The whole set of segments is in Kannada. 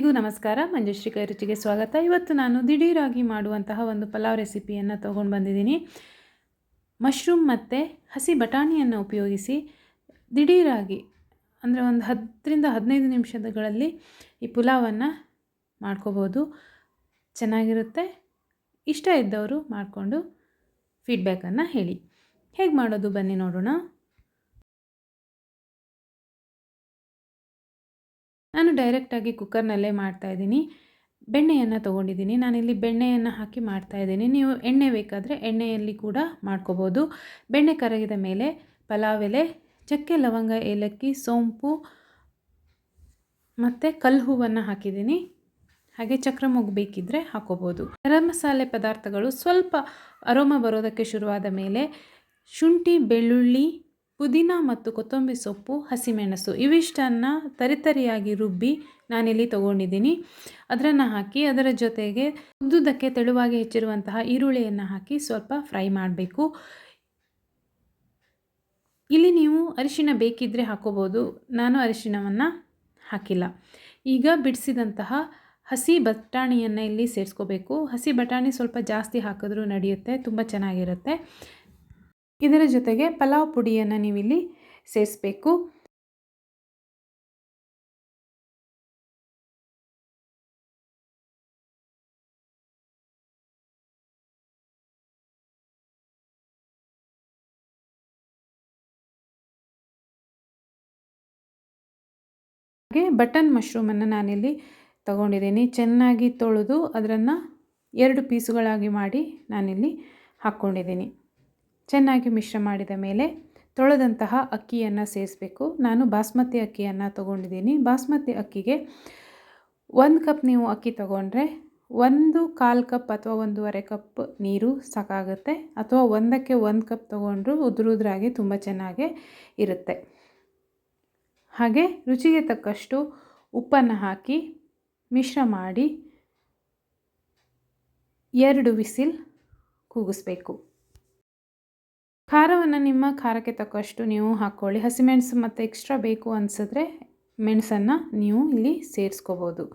ಎಲ್ರಿಗೂ ನಮಸ್ಕಾರ. ಮಂಜುಶ್ರೀ ಕೈ ರುಚಿಗೆ ಸ್ವಾಗತ. ಇವತ್ತು ನಾನು ದಿಢೀರಾಗಿ ಮಾಡುವಂತಹ ಒಂದು ಪಲಾವ್ ರೆಸಿಪಿಯನ್ನು ತೊಗೊಂಡು ಬಂದಿದ್ದೀನಿ. ಮಶ್ರೂಮ್ ಮತ್ತು ಹಸಿ ಬಟಾಣಿಯನ್ನು ಉಪಯೋಗಿಸಿ ದಿಢೀರಾಗಿ ಅಂದರೆ ಒಂದು 10ರಿಂದ 15 ನಿಮಿಷಗಳಲ್ಲಿ ಈ ಪುಲಾವನ್ನು ಮಾಡ್ಕೋಬೋದು. ಚೆನ್ನಾಗಿರುತ್ತೆ. ಇಷ್ಟ ಇದ್ದವರು ಮಾಡಿಕೊಂಡು ಫೀಡ್ಬ್ಯಾಕನ್ನು ಹೇಳಿ. ಹೇಗೆ ಮಾಡೋದು ಬನ್ನಿ ನೋಡೋಣ. ನಾನು ಡೈರೆಕ್ಟಾಗಿ ಕುಕ್ಕರ್ನಲ್ಲೇ ಮಾಡ್ತಾಯಿದ್ದೀನಿ. ಬೆಣ್ಣೆಯನ್ನು ತೊಗೊಂಡಿದ್ದೀನಿ. ನಾನಿಲ್ಲಿ ಬೆಣ್ಣೆಯನ್ನು ಹಾಕಿ ಮಾಡ್ತಾಯಿದ್ದೀನಿ. ನೀವು ಎಣ್ಣೆ ಬೇಕಾದರೆ ಎಣ್ಣೆಯಲ್ಲಿ ಕೂಡ ಮಾಡ್ಕೋಬೋದು. ಬೆಣ್ಣೆ ಕರಗಿದ ಮೇಲೆ ಪಲಾವ್ ಎಲೆ, ಚಕ್ಕೆ, ಲವಂಗ, ಏಲಕ್ಕಿ, ಸೋಂಪು ಮತ್ತು ಕಲ್ಲು ಹೂವನ್ನು ಹಾಕಿದ್ದೀನಿ. ಹಾಗೆ ಚಕ್ರ ಮೊಗ್ಗು ಬೇಕಿದ್ದರೆ ಹಾಕೋಬೋದು. ಗರಂ ಮಸಾಲೆ ಪದಾರ್ಥಗಳು ಸ್ವಲ್ಪ ಅರೋಮ ಬರೋದಕ್ಕೆ ಶುರುವಾದ ಮೇಲೆ ಶುಂಠಿ, ಬೆಳ್ಳುಳ್ಳಿ, ಪುದೀನ ಮತ್ತು ಕೊತ್ತಂಬರಿ ಸೊಪ್ಪು, ಹಸಿಮೆಣಸು ಇವಿಷ್ಟನ್ನು ತರಿತರಿಯಾಗಿ ರುಬ್ಬಿ ನಾನಿಲ್ಲಿ ತೊಗೊಂಡಿದ್ದೀನಿ. ಅದನ್ನು ಹಾಕಿ ಅದರ ಜೊತೆಗೆ ಉದ್ದುದಕ್ಕೆ ತೆಳುವಾಗಿ ಹೆಚ್ಚಿರುವಂತಹ ಈರುಳ್ಳಿಯನ್ನು ಹಾಕಿ ಸ್ವಲ್ಪ ಫ್ರೈ ಮಾಡಬೇಕು. ಇಲ್ಲಿ ನೀವು ಅರಿಶಿನ ಬೇಕಿದ್ದರೆ ಹಾಕೋಬೋದು. ನಾನು ಅರಿಶಿನವನ್ನು ಹಾಕಿಲ್ಲ. ಈಗ ಬಿಡಿಸಿದಂತಹ ಹಸಿ ಬಟಾಣಿಯನ್ನು ಇಲ್ಲಿ ಸೇರಿಸ್ಕೋಬೇಕು. ಹಸಿ ಬಟಾಣಿ ಸ್ವಲ್ಪ ಜಾಸ್ತಿ ಹಾಕಿದ್ರೂ ನಡೆಯುತ್ತೆ, ತುಂಬ ಚೆನ್ನಾಗಿರುತ್ತೆ. ಇದರ ಜೊತೆಗೆ ಪಲಾವ್ ಪುಡಿಯನ್ನು ನೀವಿಲ್ಲಿ ಸೇರಿಸಬೇಕು. ಹಾಗೆ ಬಟನ್ ಮಶ್ರೂಮನ್ನು ನಾನಿಲ್ಲಿ ತಗೊಂಡಿದ್ದೀನಿ. ಚೆನ್ನಾಗಿ ತೊಳೆದು ಅದನ್ನು 2 ಪೀಸುಗಳಾಗಿ ಮಾಡಿ ನಾನಿಲ್ಲಿ ಹಾಕ್ಕೊಂಡಿದ್ದೀನಿ. ಚೆನ್ನಾಗಿ ಮಿಶ್ರ ಮಾಡಿದ ಮೇಲೆ ತೊಳೆದಂತಹ ಅಕ್ಕಿಯನ್ನು ಸೇರಿಸಬೇಕು. ನಾನು ಬಾಸ್ಮತಿ ಅಕ್ಕಿಯನ್ನು ತೊಗೊಂಡಿದ್ದೀನಿ. ಬಾಸ್ಮತಿ ಅಕ್ಕಿಗೆ 1 ಕಪ್ ನೀವು ಅಕ್ಕಿ ತೊಗೊಂಡ್ರೆ 1/4 ಕಪ್ ಅಥವಾ 1.5 ಕಪ್ ನೀರು ಸಾಕಾಗುತ್ತೆ. ಅಥವಾ 1ಕ್ಕೆ 1 ಕಪ್ ತೊಗೊಂಡ್ರೂ ಉದುರುದ್ರಾಗಿ ತುಂಬ ಚೆನ್ನಾಗೇ ಇರುತ್ತೆ. ಹಾಗೆ ರುಚಿಗೆ ತಕ್ಕಷ್ಟು ಉಪ್ಪನ್ನು ಹಾಕಿ ಮಿಶ್ರ ಮಾಡಿ 2 ವಿಸಿಲ್ ಕೂಗಿಸ್ಬೇಕು. ಖಾರವನ್ನು ನಿಮ್ಮ ಖಾರಕ್ಕೆ ತಕ್ಕಷ್ಟು ನೀವು ಹಾಕ್ಕೊಳ್ಳಿ. ಹಸಿಮೆಣಸು ಮತ್ತು ಎಕ್ಸ್ಟ್ರಾ ಬೇಕು ಅನಿಸಿದ್ರೆ ಮೆಣಸನ್ನು ನೀವು ಇಲ್ಲಿ ಸೇರಿಸ್ಕೋಬೋದು.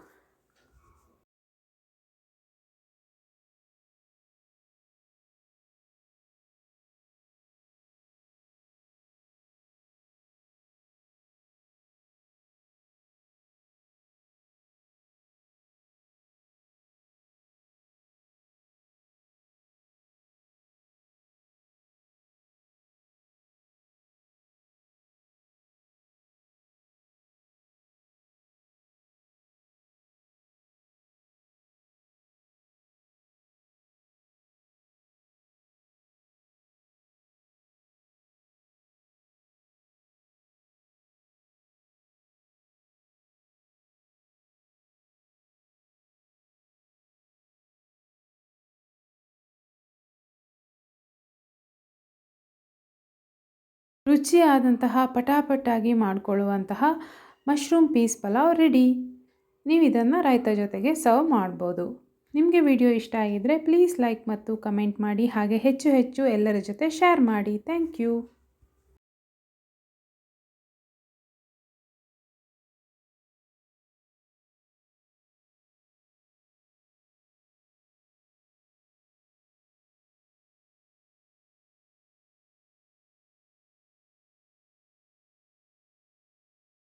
ರುಚಿಯಾದಂತಹ ಪಟಾಪಟಾಗಿ ಮಾಡಿಕೊಳ್ಳುವಂತಹ ಮಶ್ರೂಮ್ ಪೀಸ್ ಪಲಾವ್ ರೆಡಿ. ನೀವು ಇದನ್ನು ರಾಯ್ತ ಜೊತೆಗೆ ಸರ್ವ್ ಮಾಡ್ಬೋದು. ನಿಮಗೆ ವಿಡಿಯೋ ಇಷ್ಟ ಆಗಿದ್ದರೆ ಪ್ಲೀಸ್ ಲೈಕ್ ಮತ್ತು ಕಮೆಂಟ್ ಮಾಡಿ. ಹಾಗೆ ಹೆಚ್ಚು ಎಲ್ಲರ ಜೊತೆ ಶೇರ್ ಮಾಡಿ. Thank you.